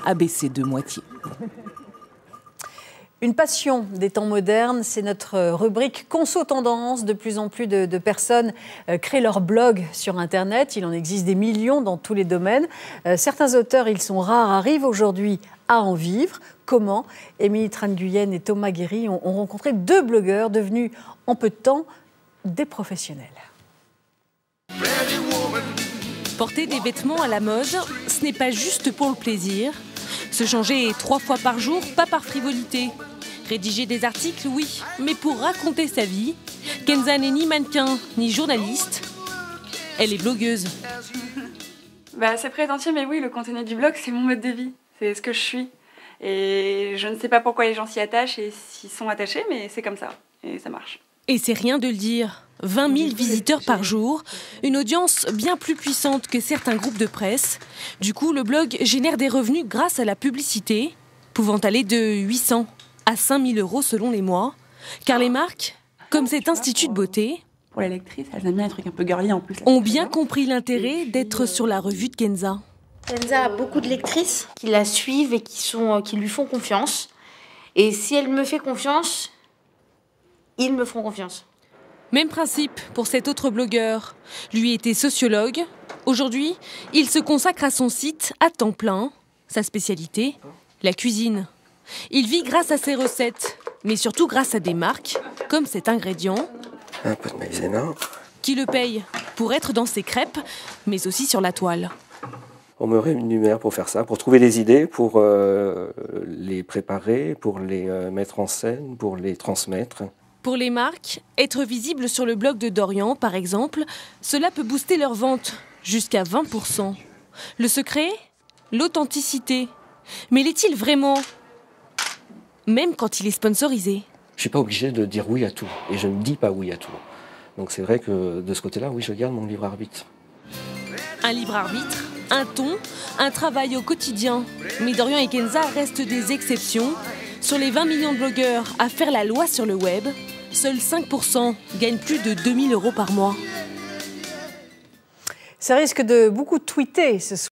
a baissé de moitié. Une passion des temps modernes, c'est notre rubrique Conso Tendance. De plus en plus de personnes créent leur blog sur Internet. Il en existe des millions dans tous les domaines. Certains auteurs, ils sont rares, arrivent aujourd'hui à en vivre. Comment ? Émilie Tran-Guyenne et Thomas Guéry ont rencontré deux blogueurs devenus en peu de temps des professionnels. Porter des vêtements à la mode, ce n'est pas juste pour le plaisir. Se changer 3 fois par jour, pas par frivolité. Rédiger des articles, oui, mais pour raconter sa vie. Kenza n'est ni mannequin, ni journaliste. Elle est blogueuse. C'est prétentieux, mais oui, le contenu du blog, c'est mon mode de vie. C'est ce que je suis. Et je ne sais pas pourquoi les gens s'y attachent et s'y sont attachés, mais c'est comme ça. Et ça marche. Et c'est rien de le dire. 20 000 visiteurs par jour, une audience bien plus puissante que certains groupes de presse. Du coup, le blog génère des revenus grâce à la publicité, pouvant aller de 800 à 5 000 euros selon les mois. Car les marques, comme cet institut de beauté, pour les lectrices, elles aiment bien les trucs un peu girly en plus. Ont bien compris l'intérêt d'être sur la revue de Kenza. Kenza a beaucoup de lectrices qui la suivent et qui lui font confiance. Et si elle me fait confiance, ils me feront confiance. Même principe pour cet autre blogueur. Lui était sociologue. Aujourd'hui, il se consacre à son site à temps plein. Sa spécialité, la cuisine. Il vit grâce à ses recettes, mais surtout grâce à des marques, comme cet ingrédient. Un peu de maïzena. Qui le paye pour être dans ses crêpes, mais aussi sur la toile. On me rémunère pour faire ça, pour trouver les idées, pour les préparer, pour les mettre en scène, pour les transmettre. Pour les marques, être visible sur le blog de Dorian, par exemple, cela peut booster leurs ventes jusqu'à 20%. Le secret ? L'authenticité. Mais l'est-il vraiment ? Même quand il est sponsorisé. Je ne suis pas obligé de dire oui à tout, et je ne dis pas oui à tout. Donc c'est vrai que de ce côté-là, oui, je garde mon libre arbitre. Un libre arbitre, un ton, un travail au quotidien. Mais Dorian et Kenza restent des exceptions. Sur les 20 millions de blogueurs à faire la loi sur le web, seuls 5% gagnent plus de 2 000 euros par mois. Ça risque de beaucoup tweeter ce soir.